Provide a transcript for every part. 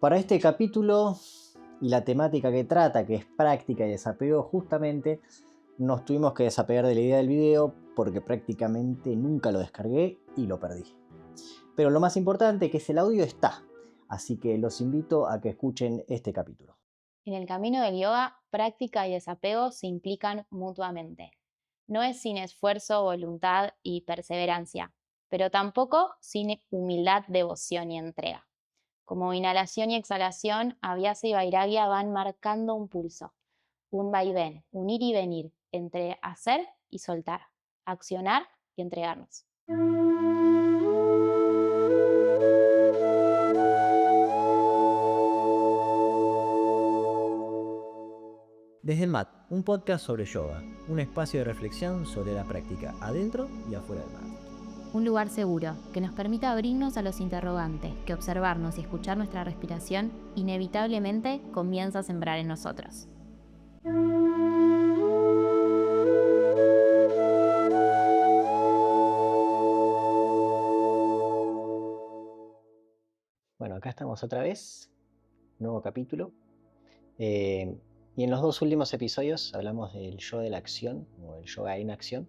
Para este capítulo y la temática que trata, que es práctica y desapego, justamente nos tuvimos que desapegar de la idea del video porque prácticamente nunca lo descargué y lo perdí. Pero lo más importante que es el audio está, así que los invito a que escuchen este capítulo. En el camino del yoga, práctica y desapego se implican mutuamente. No es sin esfuerzo, voluntad y perseverancia, pero tampoco sin humildad, devoción y entrega. Como inhalación y exhalación, Abhyasa y Vairagya van marcando un pulso, un vaivén, un ir y venir entre hacer y soltar, accionar y entregarnos. Desde el mat, un podcast sobre yoga, un espacio de reflexión sobre la práctica adentro y afuera del mat. Un lugar seguro que nos permita abrirnos a los interrogantes que observarnos y escuchar nuestra respiración inevitablemente comienza a sembrar en nosotros. Bueno, acá estamos otra vez, nuevo capítulo. Y en los dos últimos episodios hablamos del yo de la acción, o el yoga en acción,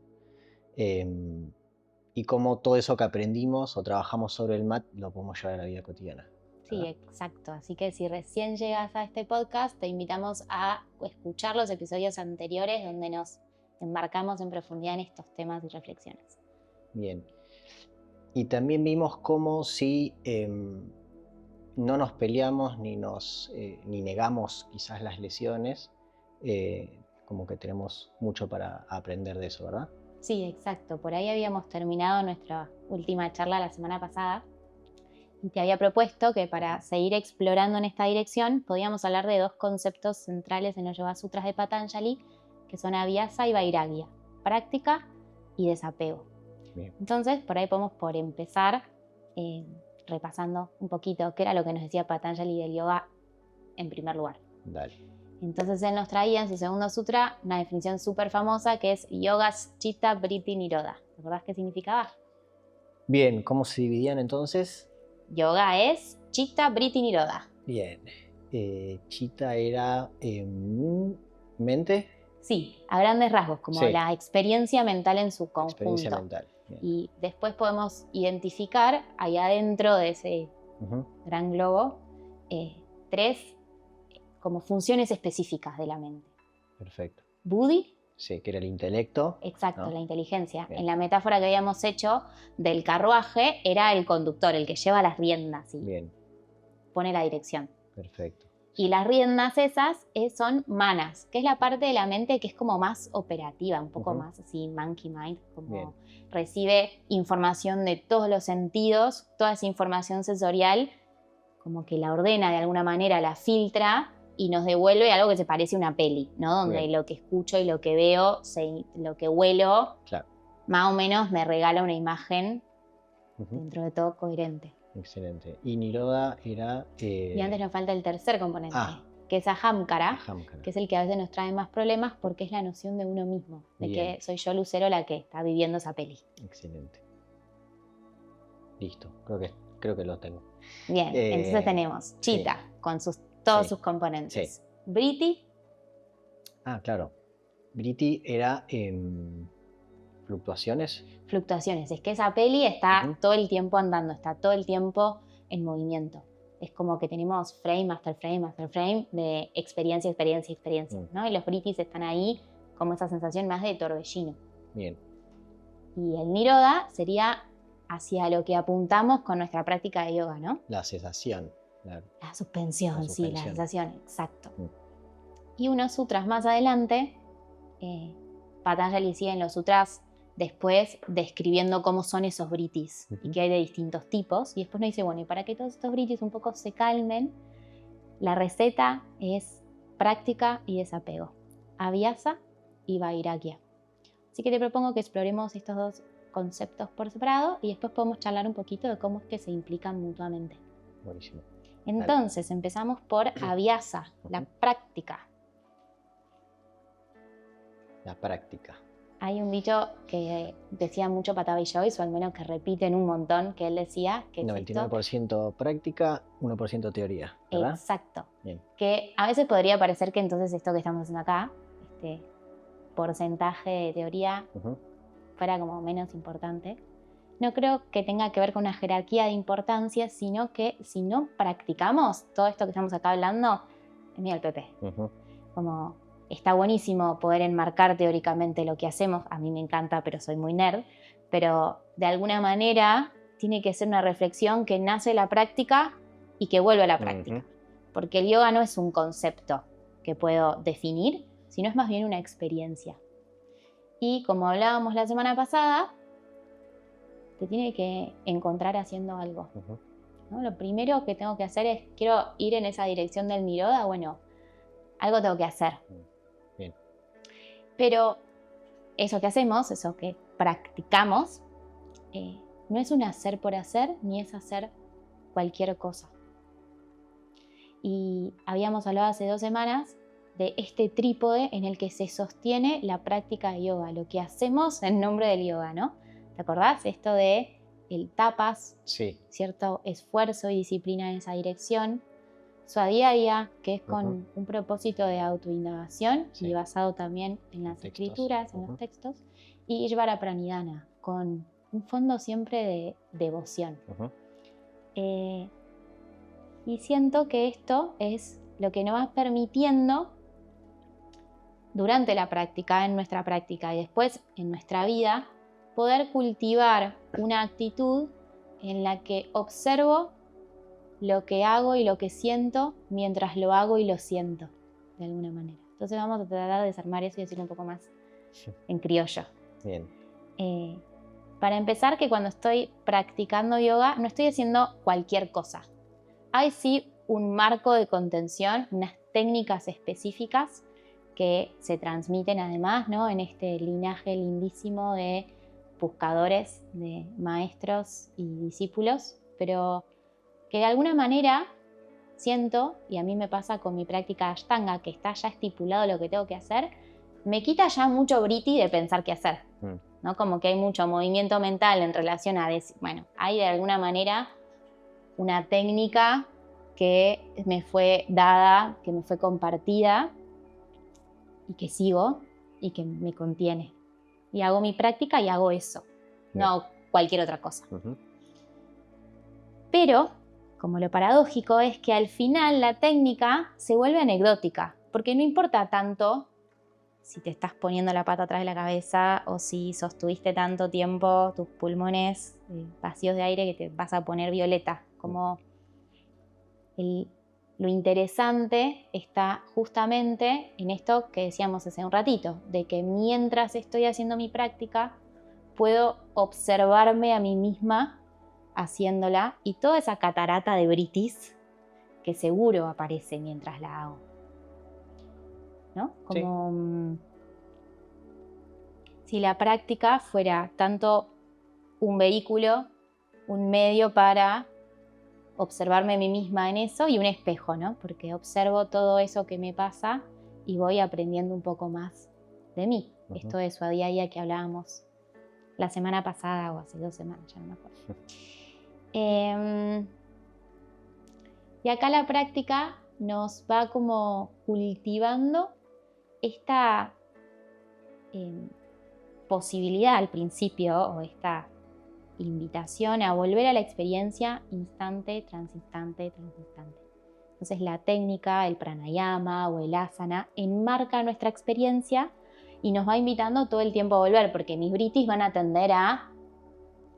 y cómo todo eso que aprendimos o trabajamos sobre el mat lo podemos llevar a la vida cotidiana. Sí, exacto. Así que si recién llegas a este podcast, te invitamos a escuchar los episodios anteriores donde nos embarcamos en profundidad en estos temas y reflexiones. Bien. Y también vimos cómo si no nos peleamos ni negamos quizás las lesiones, como que tenemos mucho para aprender de eso, ¿verdad? Sí, exacto. Por ahí habíamos terminado nuestra última charla la semana pasada y te había propuesto que para seguir explorando en esta dirección podíamos hablar de dos conceptos centrales en los Yoga Sutras de Patanjali, que son Abhyasa y Vairagya, práctica y desapego. Bien. Entonces, por ahí podemos empezar repasando un poquito qué era lo que nos decía Patanjali del yoga en primer lugar. Dale. Entonces él nos traía en su segundo sutra una definición súper famosa que es Yogas Chitta Vritti Nirodha. ¿Te acordás qué significaba? Bien, ¿cómo se dividían entonces? Yoga es Chitta Vritti Nirodha. Bien. Chitta era mente. Sí, a grandes rasgos, como Sí. la experiencia mental en su conjunto. Experiencia mental. Bien. Y después podemos identificar ahí adentro de ese gran globo tres como funciones específicas de la mente. Perfecto. Buddhi. Sí, que era el intelecto. Exacto, ¿no? la inteligencia. Bien. En la metáfora que habíamos hecho del carruaje era el conductor, el que lleva las riendas y Bien. pone la dirección. Perfecto. Y las riendas esas son manas, que es la parte de la mente que es como más operativa, un poco más así, monkey mind, como Bien. recibe información de todos los sentidos, toda esa información sensorial, como que la ordena de alguna manera, la filtra y nos devuelve algo que se parece a una peli, ¿no? Donde Bien. lo que escucho y lo que veo, lo que huelo, Claro. más o menos me regala una imagen dentro de todo coherente. Excelente. Y Nirodha era... Y antes nos falta el tercer componente, que es Ahamkara, que es el que a veces nos trae más problemas porque es la noción de uno mismo, de Bien. que soy yo, Lucero, la que está viviendo esa peli. Excelente. Listo, creo que lo tengo. Bien, entonces tenemos Chitta, sí. con todos sus componentes. Sí. Vritti. Claro. Vritti era fluctuaciones. Fluctuaciones, es que esa peli está todo el tiempo andando, está todo el tiempo en movimiento. Es como que tenemos frame after frame after frame de experiencia, ¿no? Y los Vrittis están ahí como esa sensación más de torbellino. Bien. Y el Nirodha sería hacia lo que apuntamos con nuestra práctica de yoga, ¿no? La cesación. La suspensión, sí, la sensación, exacto. Y unos sutras más adelante, Patanjali sigue en los sutras después describiendo cómo son esos Vrittis y que hay de distintos tipos. Y después nos dice, bueno, y para que todos estos Vrittis un poco se calmen, la receta es práctica y desapego. Abhyasa y Vairagya. Así que te propongo que exploremos estos dos conceptos por separado y después podemos charlar un poquito de cómo es que se implican mutuamente. Buenísimo. Entonces, empezamos por Abhyasa, la práctica. La práctica. Hay un dicho que decía mucho Pattabhi Joyce, o al menos que repiten un montón, que él decía que 99% práctica, 1% teoría, ¿verdad? Exacto. Bien. Que a veces podría parecer que entonces esto que estamos haciendo acá, este porcentaje de teoría, fuera como menos importante. No creo que tenga que ver con una jerarquía de importancia, sino que si no practicamos todo esto que estamos acá hablando, es medio el Pepe. Como está buenísimo poder enmarcar teóricamente lo que hacemos, a mí me encanta, pero soy muy nerd, pero de alguna manera tiene que ser una reflexión que nace de la práctica y que vuelve a la práctica. Porque el yoga no es un concepto que puedo definir, sino es más bien una experiencia. Y como hablábamos la semana pasada, te tiene que encontrar haciendo algo. ¿No? Lo primero que tengo que hacer es, quiero ir en esa dirección del Niroda, bueno, algo tengo que hacer. Bien. Pero eso que hacemos, eso que practicamos, no es un hacer por hacer, ni es hacer cualquier cosa. Y habíamos hablado hace 2 semanas de este trípode en el que se sostiene la práctica de yoga, lo que hacemos en nombre del yoga, ¿no? ¿Te acordás? Esto de el tapas, sí. Cierto esfuerzo y disciplina en esa dirección. Swadhyaya, que es con un propósito de autoindagación y basado también en las escrituras, en los textos. Y Ishvara Pranidhana, con un fondo siempre de devoción. Y siento que esto es lo que nos va permitiendo durante la práctica, en nuestra práctica y después en nuestra vida, poder cultivar una actitud en la que observo lo que hago y lo que siento mientras lo hago y lo siento, de alguna manera. Entonces vamos a tratar de desarmar eso y decirlo un poco más en criollo. Bien. Para empezar, que cuando estoy practicando yoga, no estoy haciendo cualquier cosa. Hay sí un marco de contención, unas técnicas específicas que se transmiten además, ¿no? En este linaje lindísimo de buscadores, de maestros y discípulos, pero que de alguna manera siento, y a mí me pasa con mi práctica de Ashtanga, que está ya estipulado lo que tengo que hacer, me quita ya mucho briti de pensar qué hacer, ¿no? Como que hay mucho movimiento mental en relación a decir, bueno, hay de alguna manera una técnica que me fue dada, que me fue compartida y que sigo y que me contiene. Y hago mi práctica y hago eso, no hago cualquier otra cosa. Pero, como lo paradójico es que al final la técnica se vuelve anecdótica, porque no importa tanto si te estás poniendo la pata atrás de la cabeza o si sostuviste tanto tiempo tus pulmones vacíos de aire que te vas a poner violeta. Como lo interesante está justamente en esto que decíamos hace un ratito, de que mientras estoy haciendo mi práctica puedo observarme a mí misma haciéndola y toda esa catarata de britis que seguro aparece mientras la hago, ¿no? Como si la práctica fuera tanto un vehículo, un medio para observarme a mí misma en eso y un espejo, ¿no? Porque observo todo eso que me pasa y voy aprendiendo un poco más de mí. Esto de Swadhyaya que hablábamos la semana pasada o hace 2 semanas, ya no me acuerdo. Y acá la práctica nos va como cultivando esta posibilidad al principio, o esta invitación a volver a la experiencia instante tras instante tras instante. Entonces la técnica, el pranayama o el asana enmarca nuestra experiencia y nos va invitando todo el tiempo a volver, porque mis britis van a tender a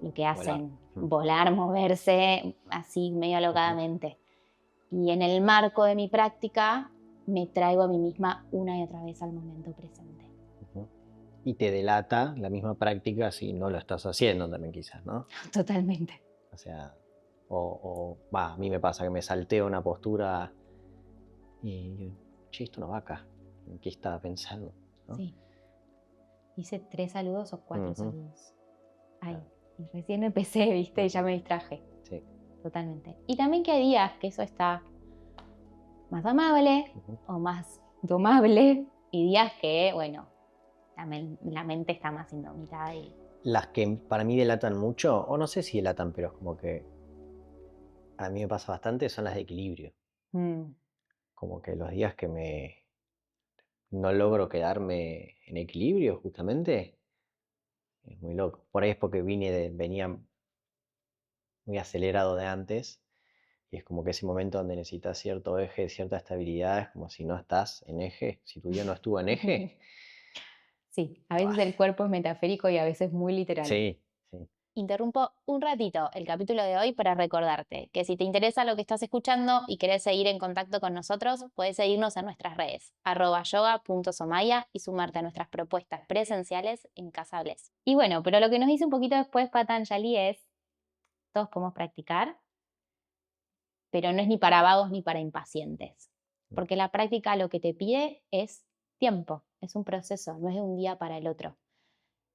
lo que hacen, volar, moverse, así medio alocadamente. Y en el marco de mi práctica me traigo a mí misma una y otra vez al momento presente. Y te delata la misma práctica si no lo estás haciendo también quizás, ¿no? Totalmente. O sea, a mí me pasa que me salteo una postura y yo, che, esto no va acá. ¿En qué estaba pensando? ¿No? Sí. Hice 3 saludos o 4 saludos. Ay, y recién empecé, ¿viste? Y ya me distraje. Sí. Totalmente. Y también que hay días que eso está más amable o más domable, y días que, bueno, la mente está más indomitada. Las que para mí delatan mucho, o no sé si delatan, pero es como que a mí me pasa bastante, son las de equilibrio. Como que los días que no logro quedarme en equilibrio, justamente, es muy loco. Por ahí es porque venía muy acelerado de antes, y es como que ese momento donde necesitas cierto eje, cierta estabilidad, es como si no estás en eje, si tu día no estuvo en eje. Sí, a veces el cuerpo es metafórico y a veces muy literal. Sí, sí. Interrumpo un ratito el capítulo de hoy para recordarte que si te interesa lo que estás escuchando y querés seguir en contacto con nosotros, podés seguirnos en nuestras redes, @yoga.somaya, y sumarte a nuestras propuestas presenciales en Casa Bless. Y bueno, pero lo que nos dice un poquito después Patanjali es, todos podemos practicar, pero no es ni para vagos ni para impacientes. Porque la práctica lo que te pide es tiempo, es un proceso, no es de un día para el otro.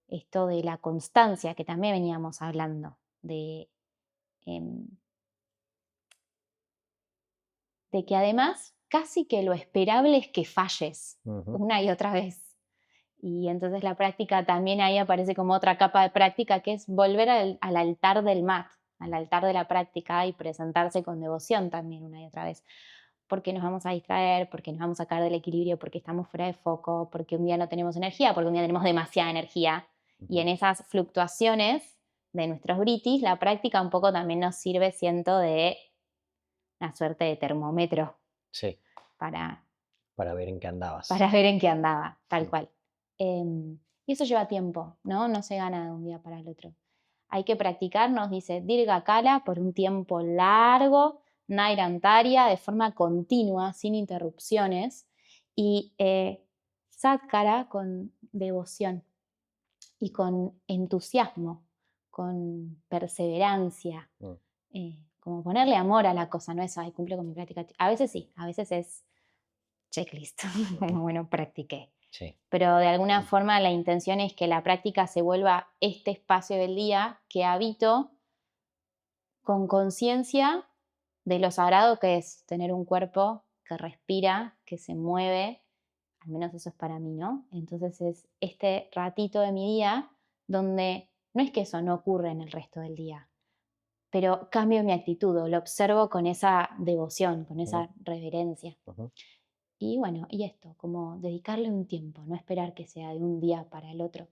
Esto de la constancia que también veníamos hablando, de que además casi que lo esperable es que falles una y otra vez. Y entonces la práctica también ahí aparece como otra capa de práctica, que es volver al altar del mat, al altar de la práctica, y presentarse con devoción también una y otra vez. Porque nos vamos a distraer, porque nos vamos a sacar del equilibrio, porque estamos fuera de foco, porque un día no tenemos energía, porque un día tenemos demasiada energía. Y en esas fluctuaciones de nuestros britis, la práctica un poco también nos sirve, siento, de una suerte de termómetro. Sí. Para ver en qué andabas. Para ver en qué andaba, tal cual. Y eso lleva tiempo, ¿no? No se gana de un día para el otro. Hay que practicar, nos dice Dirga Kala, por un tiempo largo, Nairantarya, de forma continua, sin interrupciones, y Satkara, con devoción y con entusiasmo, con perseverancia. Como ponerle amor a la cosa, no es, ay, cumple con mi práctica. A veces sí, a veces es checklist, como bueno, practiqué. Sí. Pero de alguna forma la intención es que la práctica se vuelva este espacio del día que habito con conciencia de lo sagrado que es tener un cuerpo que respira, que se mueve, al menos eso es para mí, ¿no? Entonces es este ratito de mi día donde no es que eso no ocurre en el resto del día, pero cambio mi actitud, o lo observo con esa devoción, con esa reverencia. Y bueno, y esto, como dedicarle un tiempo, no esperar que sea de un día para el otro.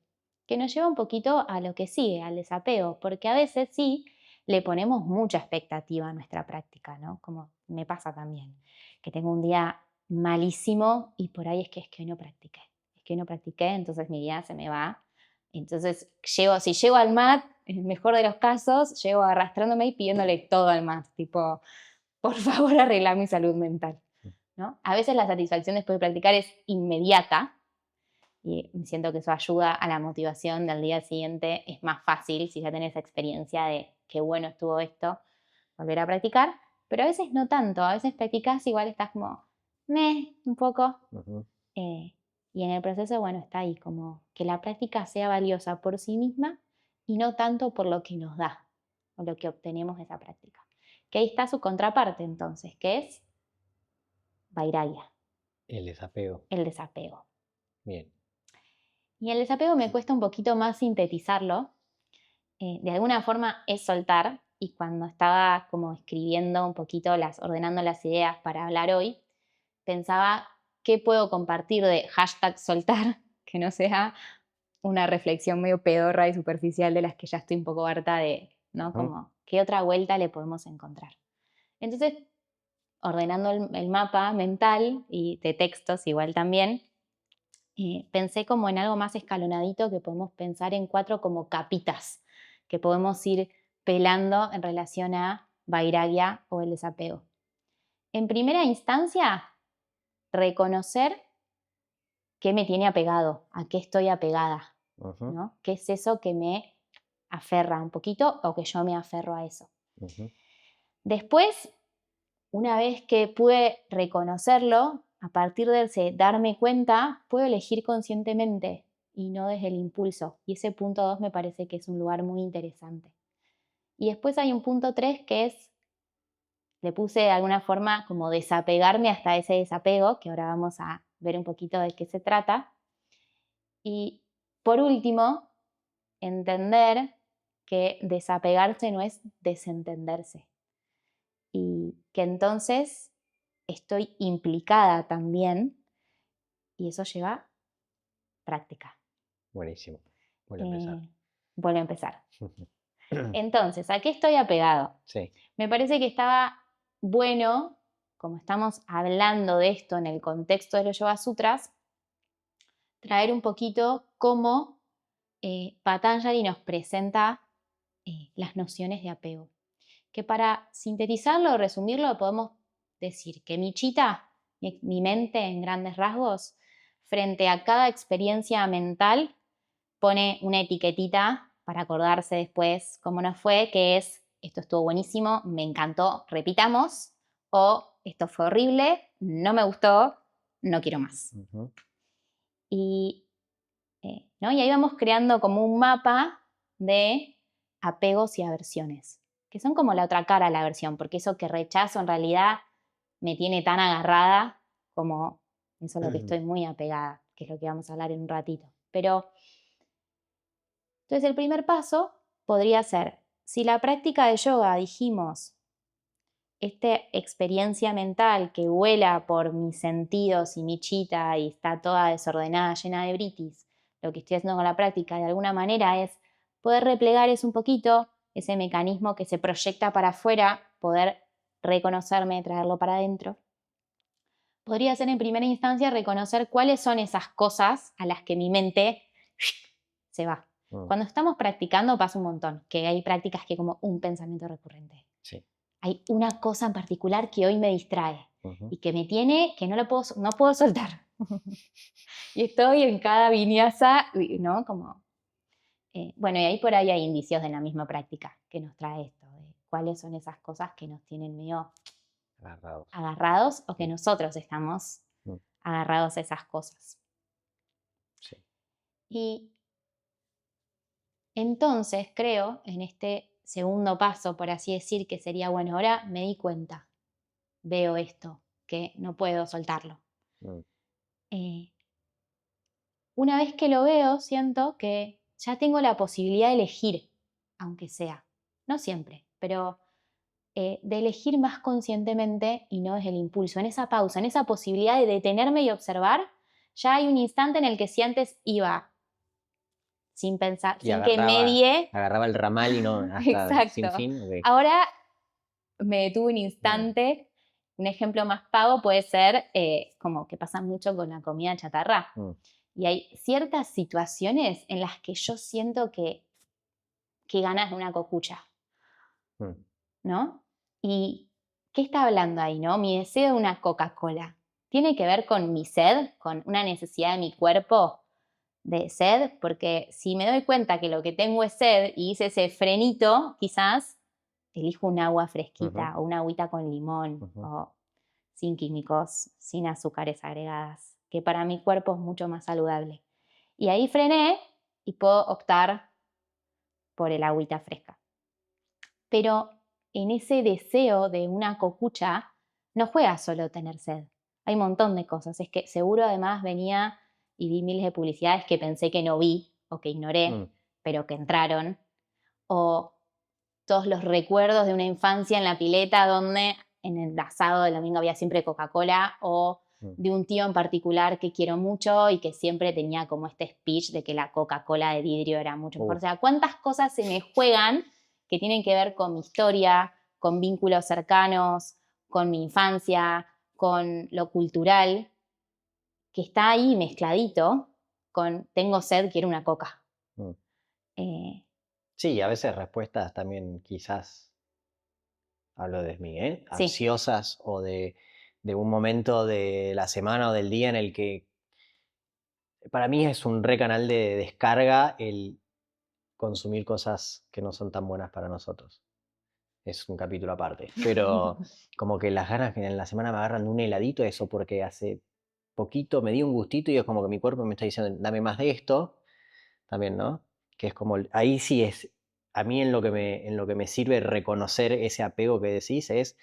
Que nos lleva un poquito a lo que sigue, al desapego, porque a veces sí le ponemos mucha expectativa a nuestra práctica, ¿no? Como me pasa también, que tengo un día malísimo y por ahí es que hoy no practiqué. Es que hoy no practiqué, entonces mi día se me va. Entonces, si llego al mat, en el mejor de los casos, llego arrastrándome y pidiéndole todo al mat, tipo, por favor, arregla mi salud mental, ¿no? A veces la satisfacción después de practicar es inmediata y siento que eso ayuda a la motivación del día siguiente. Es más fácil si ya tenés experiencia de qué bueno estuvo esto, volver a practicar, pero a veces no tanto. A veces practicás, igual estás como, un poco. Y en el proceso, bueno, está ahí, como que la práctica sea valiosa por sí misma y no tanto por lo que nos da o lo que obtenemos de esa práctica. Que ahí está su contraparte entonces, que es Vairagya. El desapego. El desapego. Bien. Y el desapego me cuesta un poquito más sintetizarlo. De alguna forma es soltar, y cuando estaba como escribiendo un poquito, ordenando las ideas para hablar hoy, pensaba qué puedo compartir de #soltar, que no sea una reflexión medio pedorra y superficial de las que ya estoy un poco harta de, ¿no? Como, ¿qué otra vuelta le podemos encontrar? Entonces, ordenando el mapa mental y de textos igual también, pensé como en algo más escalonadito, que podemos pensar en 4 como capitas que podemos ir pelando en relación a Vairagya o el desapego. En primera instancia, reconocer qué me tiene apegado, a qué estoy apegada, ¿no? ¿Qué es eso que me aferra un poquito o que yo me aferro a eso? Después, una vez que pude reconocerlo, a partir de ese darme cuenta, puedo elegir conscientemente y no desde el impulso. Y ese punto 2 me parece que es un lugar muy interesante. Y después hay un punto 3 que es, le puse de alguna forma como desapegarme hasta ese desapego, que ahora vamos a ver un poquito de qué se trata. Y por último, entender que desapegarse no es desentenderse. Y que entonces estoy implicada también y eso lleva práctica. Buenísimo. Vuelve a empezar. Vuelve a empezar. Entonces, ¿a qué estoy apegado? Sí. Me parece que estaba bueno, como estamos hablando de esto en el contexto de los Yoga Sutras, traer un poquito cómo Patanjali nos presenta las nociones de apego. Que para sintetizarlo o resumirlo podemos decir que mi chita, mi mente en grandes rasgos, frente a cada experiencia mental, pone una etiquetita para acordarse después cómo nos fue, que es, esto estuvo buenísimo, me encantó, repitamos, o esto fue horrible, no me gustó, no quiero más. Uh-huh. Y ahí vamos creando como un mapa de apegos y aversiones, que son como la otra cara de la aversión, porque eso que rechazo en realidad me tiene tan agarrada como eso a lo que estoy muy apegada, que es lo que vamos a hablar en un ratito. Pero, entonces el primer paso podría ser, si la práctica de yoga, dijimos, esta experiencia mental que vuela por mis sentidos y mi chita y está toda desordenada, llena de britis, lo que estoy haciendo con la práctica de alguna manera es poder replegar eso un poquito, ese mecanismo que se proyecta para afuera, poder reconocerme, traerlo para adentro. Podría ser en primera instancia reconocer cuáles son esas cosas a las que mi mente se va. Cuando estamos practicando pasa un montón, que hay prácticas que como un pensamiento recurrente. Sí. Hay una cosa en particular que hoy me distrae y que me tiene, que no puedo soltar. Y estoy en cada vinyasa, ¿no? Como, bueno, y ahí por ahí hay indicios de la misma práctica que nos trae esto, de cuáles son esas cosas que nos tienen medio agarrados o que nosotros estamos agarrados a esas cosas. Sí. Y entonces creo, en este segundo paso, por así decir, que sería, bueno, ahora me di cuenta, veo esto, que no puedo soltarlo. Una vez que lo veo, siento que ya tengo la posibilidad de elegir, aunque sea, no siempre, pero de elegir más conscientemente y no desde el impulso, en esa pausa, en esa posibilidad de detenerme y observar, ya hay un instante en el que si antes iba sin pensar, y sin que medie. Agarraba el ramal y no, hasta Exacto. sin fin. Okay. Ahora me detuve un instante. Un ejemplo más pago puede ser como que pasa mucho con la comida chatarra. Y hay ciertas situaciones en las que yo siento que ganas de una cocucha, ¿no? ¿Y qué está hablando ahí, no? Mi deseo de una Coca-Cola. ¿Tiene que ver con mi sed, con una necesidad de mi cuerpo de sed? Porque si me doy cuenta que lo que tengo es sed y hice ese frenito, quizás elijo un agua fresquita o una agüita con limón o sin químicos, sin azúcares agregadas, que para mi cuerpo es mucho más saludable. Y ahí frené y puedo optar por el agüita fresca. Pero en ese deseo de una cocucha no juega solo tener sed. Hay un montón de cosas. Es que seguro además venía y vi miles de publicidades que pensé que no vi o que ignoré, pero que entraron. O todos los recuerdos de una infancia en la pileta donde en el asado del domingo había siempre Coca-Cola, o de un tío en particular que quiero mucho y que siempre tenía como este speech de que la Coca-Cola de vidrio era mucho mejor. O sea, ¿cuántas cosas se me juegan que tienen que ver con mi historia, con vínculos cercanos, con mi infancia, con lo cultural, que está ahí mezcladito con tengo sed, quiero una Coca? Sí, a veces respuestas también quizás, hablo de mí, Sí. ansiosas o de un momento de la semana o del día en el que para mí es un re canal de descarga el consumir cosas que no son tan buenas para nosotros. Es un capítulo aparte, pero como que las ganas que en la semana me agarran de un heladito, eso porque hace poquito me di un gustito y es como que mi cuerpo me está diciendo, dame más de esto, también, ¿no? Que es como, ahí sí es, a mí en lo que me sirve reconocer ese apego que decís es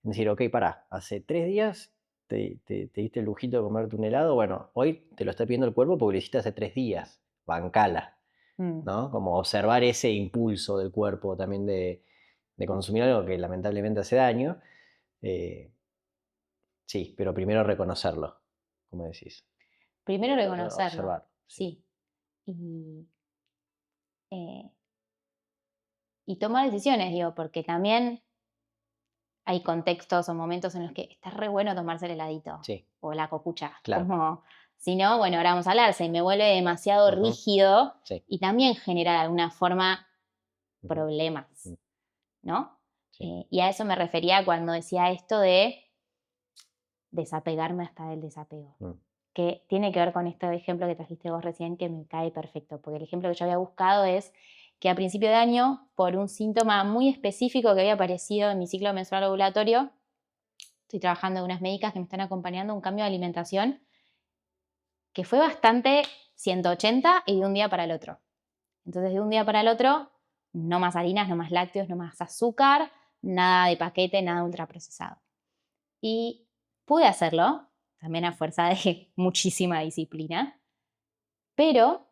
decir, ok, pará, hace 3 días te diste el lujito de comerte un helado, bueno, hoy te lo está pidiendo el cuerpo porque lo hiciste hace 3 días, bancala, ¿no? Como observar ese impulso del cuerpo también de consumir algo que lamentablemente hace daño. Sí, pero primero reconocerlo, como decís. Primero reconocerlo. Observar. Sí. Y tomar decisiones, digo, porque también hay contextos o momentos en los que está re bueno tomarse el heladito. Sí. O la cocucha. Claro. Como, si no, bueno, ahora vamos a hablar, se me vuelve demasiado rígido sí. y también genera de alguna forma problemas, ¿no? Sí. Y a eso me refería cuando decía esto de desapegarme hasta del desapego. Que tiene que ver con este ejemplo que trajiste vos recién, que me cae perfecto, porque el ejemplo que yo había buscado es que a principio de año, por un síntoma muy específico que había aparecido en mi ciclo menstrual ovulatorio, estoy trabajando con unas médicas que me están acompañando, un cambio de alimentación que fue bastante 180 y de un día para el otro. Entonces, de un día para el otro, no más harinas, no más lácteos, no más azúcar, nada de paquete, nada ultraprocesado. Y pude hacerlo, también a fuerza de muchísima disciplina, pero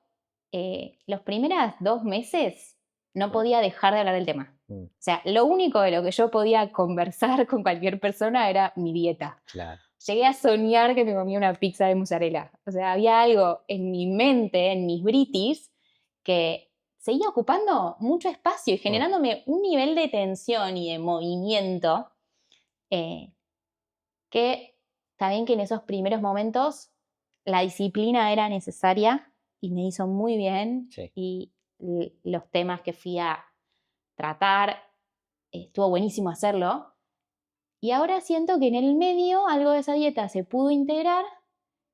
los primeros 2 meses no podía dejar de hablar del tema. O sea, lo único de lo que yo podía conversar con cualquier persona era mi dieta. Claro. Llegué a soñar que me comía una pizza de mozzarella. O sea, había algo en mi mente, en mis britis, que seguía ocupando mucho espacio y generándome un nivel de tensión y de movimiento que está bien que en esos primeros momentos la disciplina era necesaria y me hizo muy bien. Sí. Y los temas que fui a tratar, estuvo buenísimo hacerlo. Y ahora siento que en el medio algo de esa dieta se pudo integrar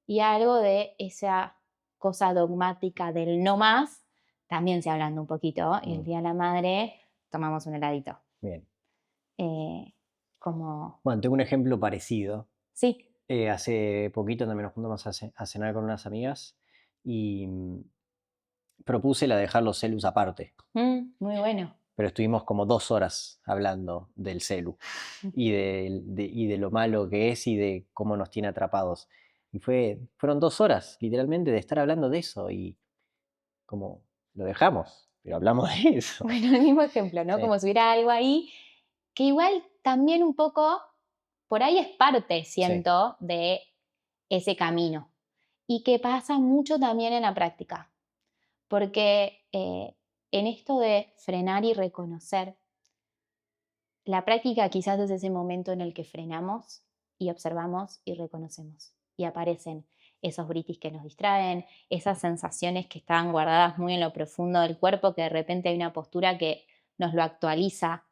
y algo de esa cosa dogmática del no más también se hablando un poquito. Y el Día de la Madre tomamos un heladito. Bien. Bueno, tengo un ejemplo parecido. Sí. Hace poquito también nos juntamos a cenar con unas amigas y propuse la de dejar los celus aparte. Muy bueno. Pero estuvimos como 2 horas hablando del celu y de lo malo que es y de cómo nos tiene atrapados. Y fueron 2 horas, literalmente, de estar hablando de eso y como lo dejamos, pero hablamos de eso. Bueno, el mismo ejemplo, ¿no? Sí. Como si hubiera algo ahí que igual también un poco, por ahí es parte, siento, sí, de ese camino. Y que pasa mucho también en la práctica. Porque en esto de frenar y reconocer, la práctica quizás es ese momento en el que frenamos y observamos y reconocemos. Y aparecen esos britis que nos distraen, esas sensaciones que estaban guardadas muy en lo profundo del cuerpo, que de repente hay una postura que nos lo actualiza.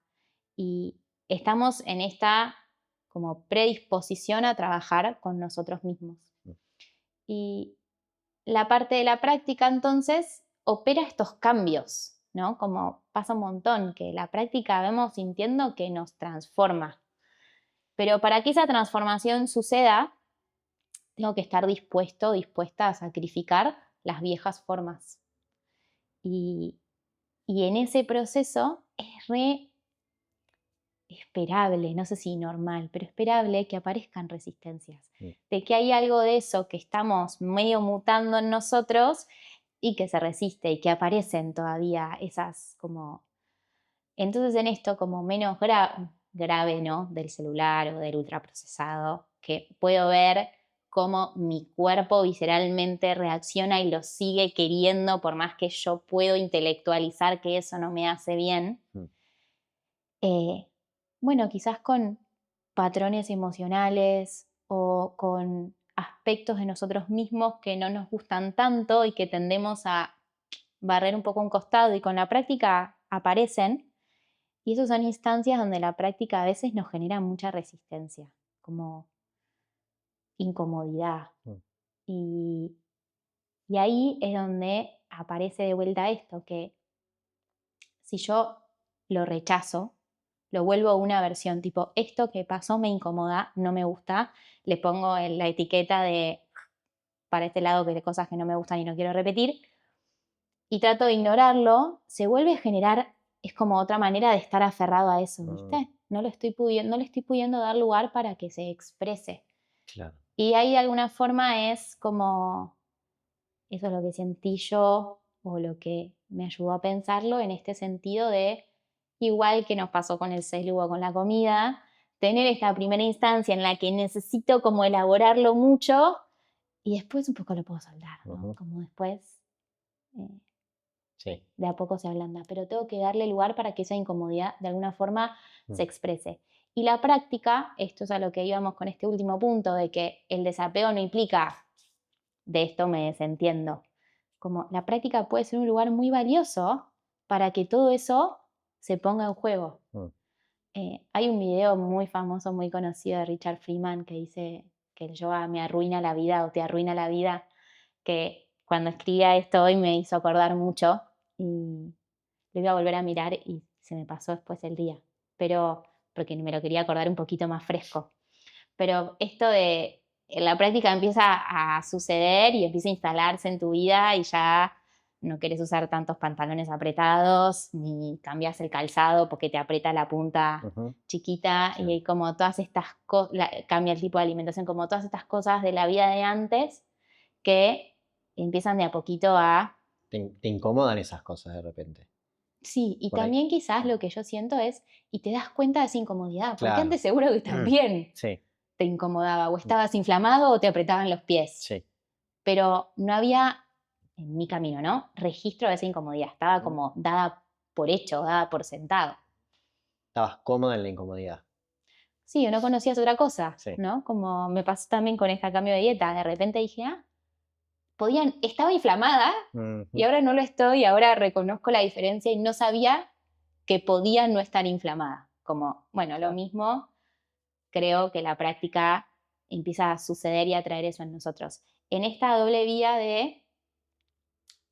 Y estamos en esta como predisposición a trabajar con nosotros mismos. Y la parte de la práctica entonces opera estos cambios, ¿no? Como pasa un montón, que la práctica vemos sintiendo que nos transforma. Pero para que esa transformación suceda, tengo que estar dispuesta a sacrificar las viejas formas. Y en ese proceso es re esperable, no sé si normal, pero esperable que aparezcan resistencias. De que hay algo de eso que estamos medio mutando en nosotros y que se resiste y que aparecen todavía esas como... Entonces en esto como menos grave, ¿no? Del celular o del ultraprocesado, que puedo ver cómo mi cuerpo visceralmente reacciona y lo sigue queriendo por más que yo puedo intelectualizar que eso no me hace bien. Bueno, quizás con patrones emocionales o con aspectos de nosotros mismos que no nos gustan tanto y que tendemos a barrer un poco a un costado y con la práctica aparecen. Y esas son instancias donde la práctica a veces nos genera mucha resistencia, como incomodidad. Y ahí es donde aparece de vuelta esto, que si yo lo rechazo, lo vuelvo a una versión tipo, esto que pasó me incomoda, no me gusta, le pongo la etiqueta de para este lado que de cosas que no me gustan y no quiero repetir, y trato de ignorarlo, se vuelve a generar, es como otra manera de estar aferrado a eso, ¿viste? No le estoy pudiendo dar lugar para que se exprese. Claro. Y ahí de alguna forma es como, eso es lo que sentí yo o lo que me ayudó a pensarlo en este sentido de, igual que nos pasó con el celu o con la comida, tener esta primera instancia en la que necesito como elaborarlo mucho y después un poco lo puedo soltar, ¿no? Como después sí. De a poco se ablanda, pero tengo que darle lugar para que esa incomodidad de alguna forma se exprese. Y la práctica, esto es a lo que íbamos con este último punto, de que el desapego no implica de esto me desentiendo. Como la práctica puede ser un lugar muy valioso para que todo eso se ponga en juego. Hay un video muy famoso, muy conocido de Richard Freeman que dice que el yoga me arruina la vida o te arruina la vida, que cuando escribía esto hoy me hizo acordar mucho y lo iba a volver a mirar y se me pasó después el día, pero porque me lo quería acordar un poquito más fresco. Pero esto de la práctica empieza a suceder y empieza a instalarse en tu vida y ya no quieres usar tantos pantalones apretados ni cambias el calzado porque te aprieta la punta chiquita y como todas estas cosas, cambia el tipo de alimentación, como todas estas cosas de la vida de antes que empiezan de a poquito a... Te incomodan esas cosas de repente. Sí, y por también ahí. Quizás lo que yo siento es, y te das cuenta de esa incomodidad, claro. Porque antes seguro que también te incomodaba, o estabas inflamado o te apretaban los pies. Sí. Pero no había, en mi camino, ¿no? Registro de esa incomodidad, estaba como dada por hecho, dada por sentado. Estabas cómoda en la incomodidad. Sí, o no conocías otra cosa, ¿no? Como me pasó también con este cambio de dieta, de repente dije, estaba inflamada y ahora no lo estoy, ahora reconozco la diferencia y no sabía que podía no estar inflamada. Como, bueno, lo mismo, creo que la práctica empieza a suceder y a traer eso en nosotros. En esta doble vía de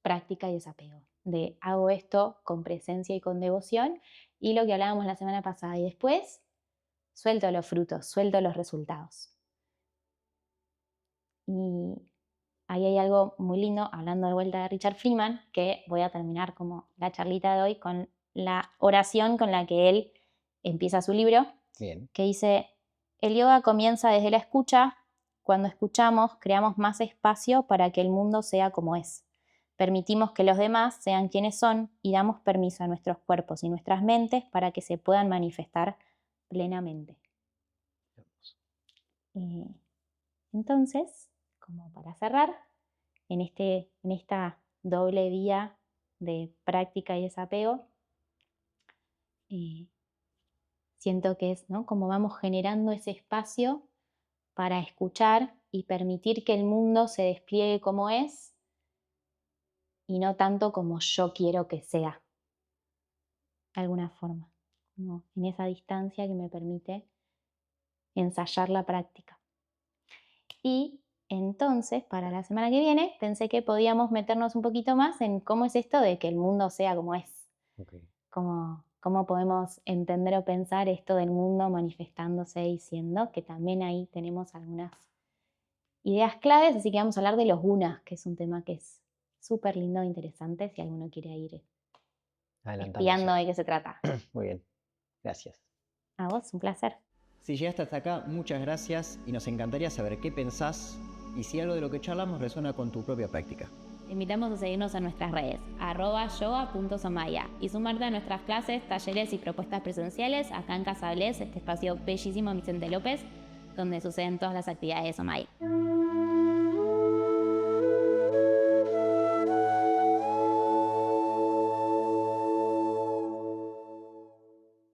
práctica y desapego, de hago esto con presencia y con devoción y lo que hablábamos la semana pasada y después suelto los frutos, suelto los resultados. Y ahí hay algo muy lindo, hablando de vuelta de Richard Freeman, que voy a terminar como la charlita de hoy con la oración con la que él empieza su libro. Bien. Que dice, el yoga comienza desde la escucha. Cuando escuchamos, creamos más espacio para que el mundo sea como es. Permitimos que los demás sean quienes son y damos permiso a nuestros cuerpos y nuestras mentes para que se puedan manifestar plenamente. Entonces, como para cerrar, en esta doble vía de práctica y desapego, siento que es, ¿no? Como vamos generando ese espacio para escuchar y permitir que el mundo se despliegue como es y no tanto como yo quiero que sea, de alguna forma, como en esa distancia que me permite ensayar la práctica. Y entonces, para la semana que viene, pensé que podíamos meternos un poquito más en cómo es esto de que el mundo sea como es. Cómo podemos entender o pensar esto del mundo manifestándose y siendo, que también ahí tenemos algunas ideas claves, así que vamos a hablar de los gunas, que es un tema que es súper lindo e interesante si alguno quiere ir espiando de qué se trata. Muy bien, gracias. A vos, un placer. Si llegaste hasta acá, muchas gracias y nos encantaría saber qué pensás y si algo de lo que charlamos resuena con tu propia práctica. Te invitamos a seguirnos en nuestras redes, @yoga.somaya, y sumarte a nuestras clases, talleres y propuestas presenciales acá en Casa Blés, este espacio bellísimo Vicente López, donde suceden todas las actividades de Somaya.